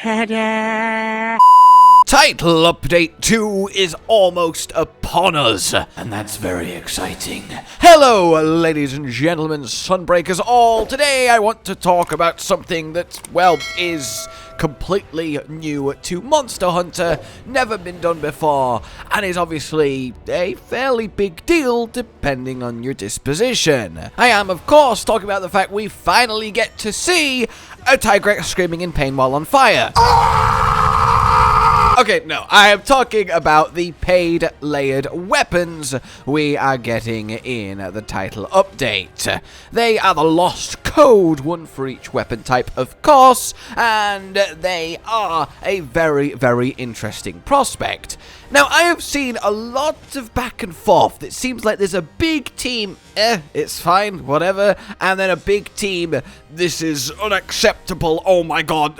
Title Update 2 is almost upon us, and that's very exciting. Hello, ladies and gentlemen, Sunbreakers all. Today I want to talk about something that, well, is completely new to Monster Hunter, never been done before, and is obviously a fairly big deal depending on your disposition. I am, of course, talking about the fact we finally get to see a Tigrex screaming in pain while on fire. Okay, no, I am talking about the paid layered weapons we are getting in the title update. They are the Lost Code, one for each weapon type, of course, and they are a very, very interesting prospect. Now, I have seen a lot of back and forth. It seems like there's a big team, it's fine, whatever, and then a big team, this is unacceptable, oh my god,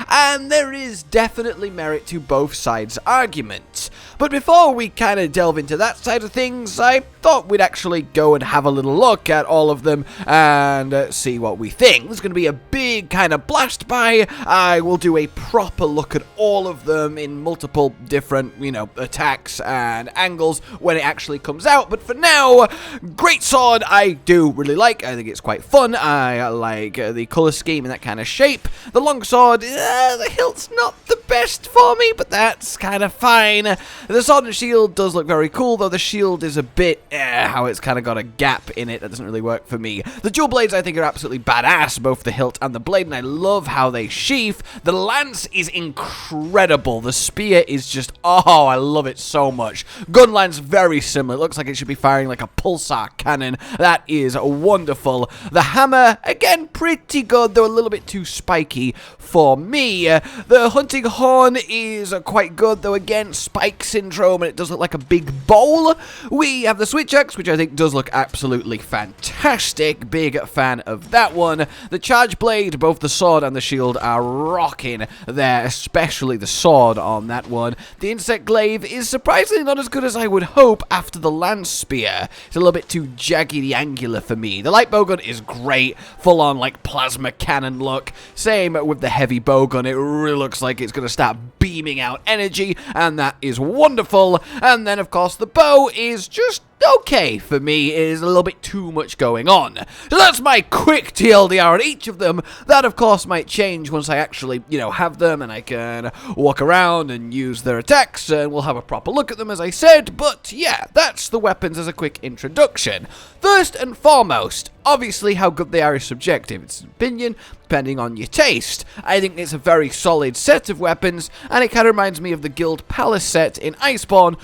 and there is definitely merit to both sides' arguments. But before we kind of delve into that side of things, I thought we'd actually go and have a little look at all of them and see what we think. There's going to be a big kind of blast by. I will do a proper look at all of them in multiple different, attacks and angles when it actually comes out. But for now, Greatsword I do really like. I think it's quite fun. I like the color scheme and that kind of shape. The longsword, the hilt's not the best for me, but that's kind of fine. The sword and shield does look very cool, though the shield is a bit, how it's kind of got a gap in it that doesn't really work for me. The dual blades I think are absolutely badass, both the hilt and the blade, and I love how they sheath. The lance is incredible. The spear is just, oh, I love it so much. Gun lance, very similar. It looks like it should be firing like a pulsar cannon. That is wonderful. The hammer, again, pretty good, though a little bit too spiky for me. The hunting horn is quite good, though again, spike syndrome, and it does look like a big bowl. We have the switch axe, which I think does look absolutely fantastic. Big fan of that one. The charge blade, both the sword and the shield are rocking there, especially the sword on that one. The insect glaive is surprisingly not as good as I would hope after the lance spear. It's a little bit too jaggedy angular for me. The light bowgun is great, full on like plasma cannon look. Same with the heavy bowgun. It really looks like it's going to start beaming out energy, and that is wonderful. And then of course the bow is just okay for me. It is a little bit too much going on. So that's my quick TLDR on each of them. That of course might change once I actually, have them and I can walk around and use their attacks, and we'll have a proper look at them as I said. But yeah, that's the weapons as a quick introduction. First and foremost, obviously how good they are is subjective. It's an opinion depending on your taste. I think it's a very solid set of weapons, and it kind of reminds me of the Guild Palace set in Iceborne.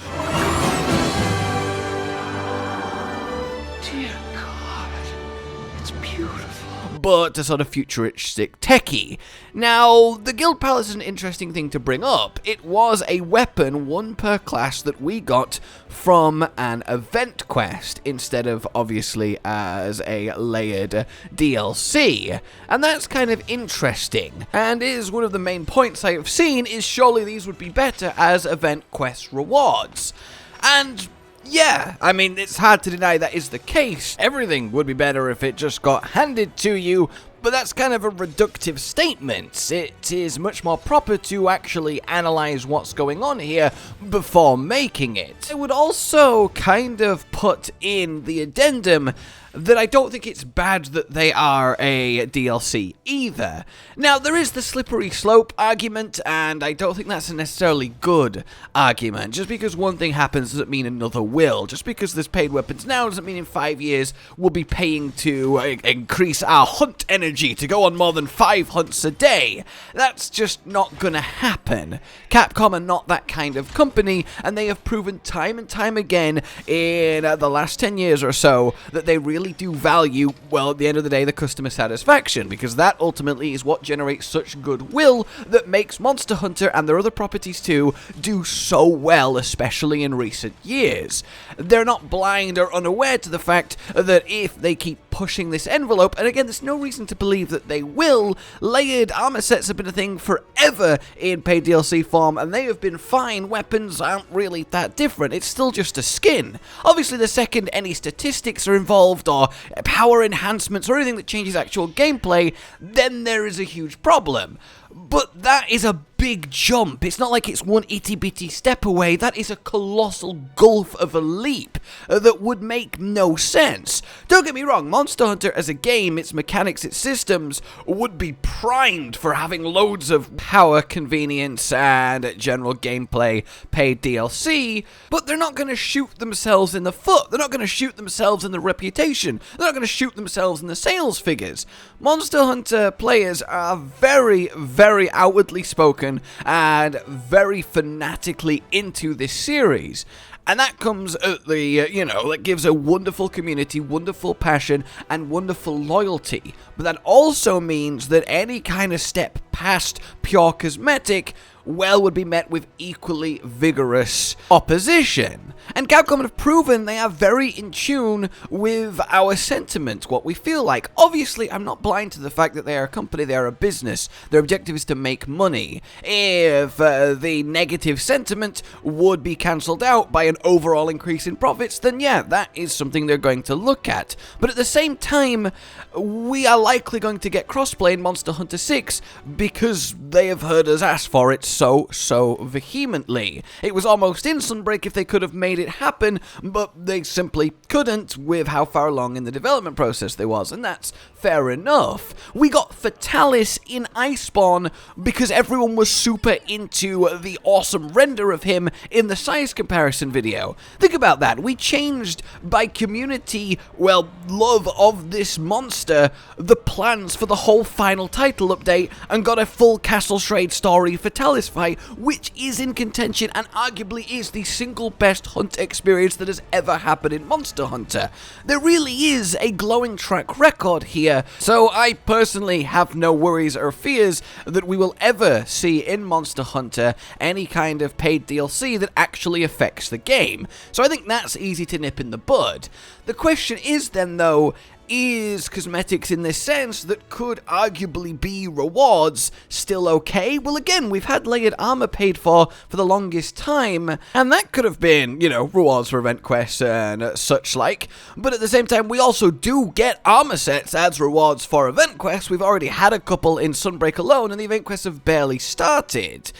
But a sort of futuristic techie. Now, the Guild Palace is an interesting thing to bring up. It was a weapon, one per class, that we got from an event quest, instead of, obviously, as a layered DLC. And that's kind of interesting, and is one of the main points I have seen, is surely these would be better as event quest rewards. And yeah, I mean, it's hard to deny that is the case. Everything would be better if it just got handed to you, but that's kind of a reductive statement. It is much more proper to actually analyze what's going on here before making it. I would also kind of put in the addendum that I don't think it's bad that they are a DLC either. Now, there is the slippery slope argument, and I don't think that's a necessarily good argument. Just because one thing happens doesn't mean another will. Just because there's paid weapons now doesn't mean in 5 years we'll be paying to increase our hunt energy to go on more than 5 hunts a day. That's just not gonna happen. Capcom are not that kind of company, and they have proven time and time again in the last 10 years or so that they really do value, well, at the end of the day, the customer satisfaction, because that ultimately is what generates such goodwill that makes Monster Hunter and their other properties too do so well, especially in recent years. They're not blind or unaware to the fact that if they keep pushing this envelope, and again, there's no reason to believe that they will, layered armor sets have been a thing forever in paid DLC form, and they have been fine. Weapons aren't really that different. It's still just a skin. Obviously, the second any statistics are involved, or power enhancements, or anything that changes actual gameplay, then there is a huge problem. But that is a big jump. It's not like it's one itty-bitty step away. That is a colossal gulf of a leap that would make no sense. Don't get me wrong, Monster Hunter as a game, its mechanics, its systems, would be primed for having loads of power, convenience, and general gameplay paid DLC, but they're not going to shoot themselves in the foot. They're not going to shoot themselves in the reputation. They're not going to shoot themselves in the sales figures. Monster Hunter players are very, very outwardly spoken and very fanatically into this series. And that comes at the, that gives a wonderful community, wonderful passion, and wonderful loyalty. But that also means that any kind of step past pure cosmetic, well, would be met with equally vigorous opposition. And Capcom have proven they are very in tune with our sentiment, what we feel like. Obviously, I'm not blind to the fact that they are a company, they are a business. Their objective is to make money. If the negative sentiment would be cancelled out by an overall increase in profits, then yeah, that is something they're going to look at. But at the same time, we are likely going to get crossplay in Monster Hunter 6 because they have heard us ask for it so vehemently. It was almost in Sunbreak if they could have made it happen, but they simply couldn't with how far along in the development process they was, and that's fair enough. We got Fatalis in Iceborne because everyone was super into the awesome render of him in the size comparison video. Think about that. We changed by community, love of this monster, the plans for the whole final title update, and got a full Castle Shade story Fatalis fight, which is in contention and arguably is the single best hunt experience that has ever happened in Monster Hunter. There really is a glowing track record here, so I personally have no worries or fears that we will ever see in Monster Hunter any kind of paid DLC that actually affects the game. So I think that's easy to nip in the bud. The question is then though, is cosmetics in this sense that could arguably be rewards still okay? Well, again, we've had layered armor paid for the longest time, and that could have been, rewards for event quests and such like, but at the same time, we also do get armor sets as rewards for event quests. We've already had a couple in Sunbreak alone, and the event quests have barely started.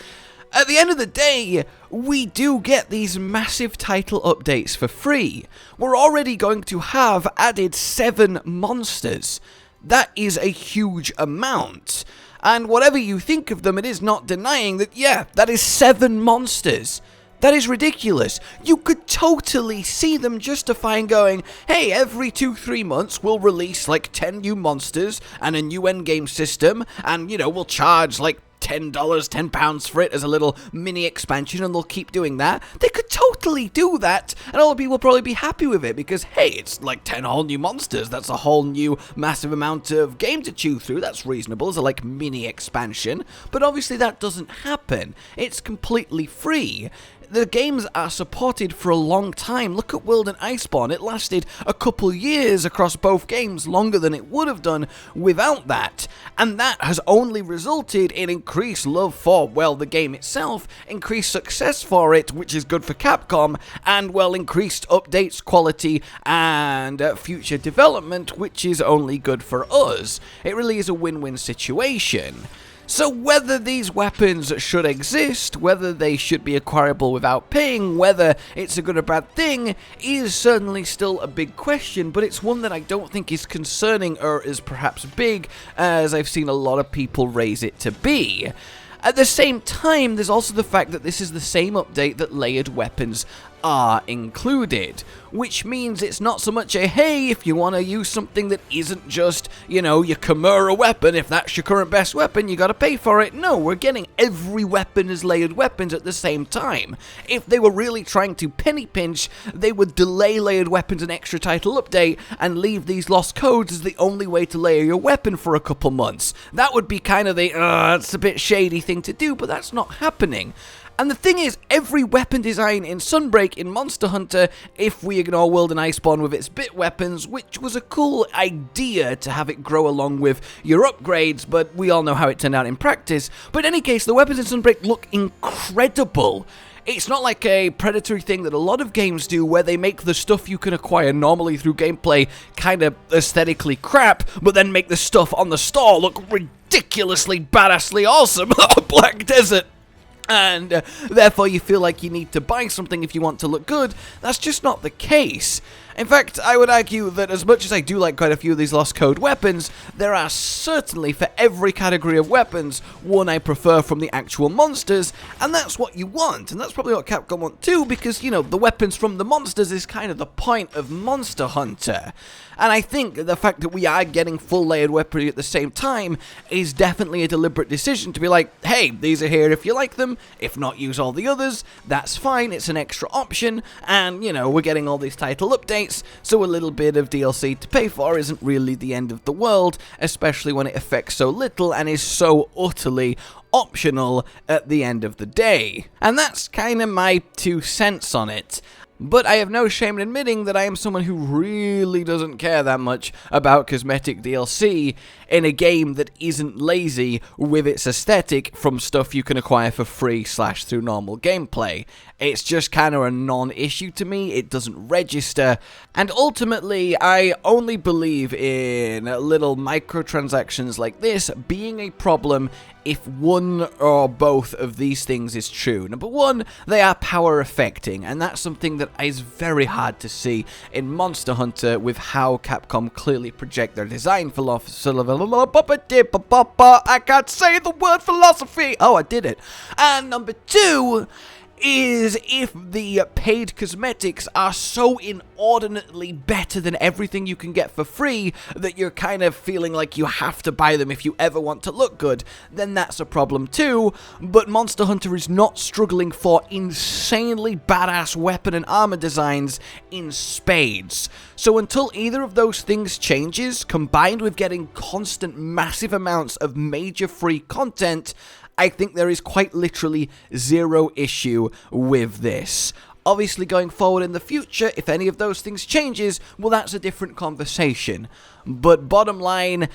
At the end of the day, we do get these massive title updates for free. We're already going to have added 7 monsters. That is a huge amount. And whatever you think of them, it is not denying that, yeah, that is 7 monsters. That is ridiculous. You could totally see them justifying going, hey, every 2-3 months we'll release like 10 new monsters and a new endgame system, and, we'll charge like $10, £10 for it as a little mini expansion, and they'll keep doing that. They could totally do that, and all the people will probably be happy with it because, hey, it's like 10 whole new monsters. That's a whole new massive amount of game to chew through. That's reasonable as a like mini expansion, but obviously that doesn't happen. It's completely free. The games are supported for a long time. Look at World and Iceborne. It lasted a couple years across both games, longer than it would have done without that. And that has only resulted in increased love for, the game itself, increased success for it, which is good for Capcom, and, increased updates, quality, and future development, which is only good for us. It really is a win-win situation. So whether these weapons should exist, whether they should be acquirable without paying, whether it's a good or bad thing, is certainly still a big question, but it's one that I don't think is concerning or is perhaps big, as I've seen a lot of people raise it to be. At the same time, there's also the fact that this is the same update that layered weapons are included, which means it's not so much a, hey, if you want to use something that isn't just, your Kimura weapon, if that's your current best weapon, you gotta pay for it. No, we're getting every weapon as layered weapons at the same time. If they were really trying to penny pinch, they would delay layered weapons an extra title update and leave these lost codes as the only way to layer your weapon for a couple months. That would be kind of the, it's a bit shady thing to do, but that's not happening. And the thing is, every weapon design in Sunbreak in Monster Hunter, if we ignore World and Iceborne with its bit weapons, which was a cool idea to have it grow along with your upgrades, but we all know how it turned out in practice. But in any case, the weapons in Sunbreak look incredible. It's not like a predatory thing that a lot of games do where they make the stuff you can acquire normally through gameplay kind of aesthetically crap, but then make the stuff on the store look ridiculously badassly awesome. Black Desert. And therefore you feel like you need to buy something if you want to look good. That's just not the case. In fact, I would argue that as much as I do like quite a few of these Lost Code weapons, there are certainly, for every category of weapons, one I prefer from the actual monsters, and that's what you want, and that's probably what Capcom want too, because, you know, the weapons from the monsters is kind of the point of Monster Hunter. And I think the fact that we are getting full layered weaponry at the same time is definitely a deliberate decision to be like, hey, these are here if you like them, if not, use all the others, that's fine, it's an extra option, and, you know, we're getting all these title updates, so a little bit of DLC to pay for isn't really the end of the world, especially when it affects so little and is so utterly optional at the end of the day. And that's kind of my 2 cents on it. But I have no shame in admitting that I am someone who really doesn't care that much about cosmetic DLC in a game that isn't lazy with its aesthetic from stuff you can acquire for free / through normal gameplay. It's just kind of a non-issue to me, it doesn't register, and ultimately I only believe in little microtransactions like this being a problem if one or both of these things is true. Number one, they are power affecting, and that's something that is very hard to see in Monster Hunter with how Capcom clearly project their design philosophy. I can't say the word philosophy! Oh, I did it. And number two is if the paid cosmetics are so inordinately better than everything you can get for free that you're kind of feeling like you have to buy them if you ever want to look good, then that's a problem too. But Monster Hunter is not struggling for insanely badass weapon and armor designs in spades. So until either of those things changes, combined with getting constant massive amounts of major free content, I think there is quite literally zero issue with this. Obviously, going forward in the future, if any of those things changes, well, that's a different conversation. But bottom line,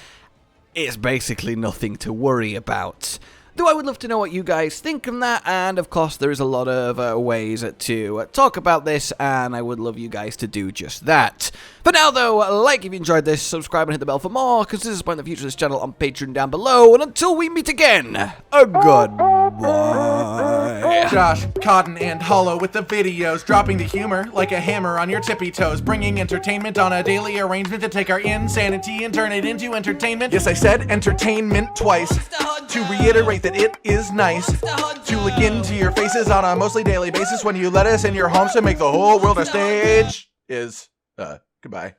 it's basically nothing to worry about. Though I would love to know what you guys think of that, and of course there is a lot of ways to talk about this, and I would love you guys to do just that. For now though, like if you enjoyed this, subscribe and hit the bell for more, consider supporting the future of this channel on Patreon down below, and until we meet again, a goodbye. Josh, Cotton, and Hollow with the videos, dropping the humor like a hammer on your tippy toes, bringing entertainment on a daily arrangement to take our insanity and turn it into entertainment. Yes, I said entertainment twice, to reiterate that it is nice to look into your faces on a mostly daily basis when you let us in your homes to make the whole world a stage. Goodbye.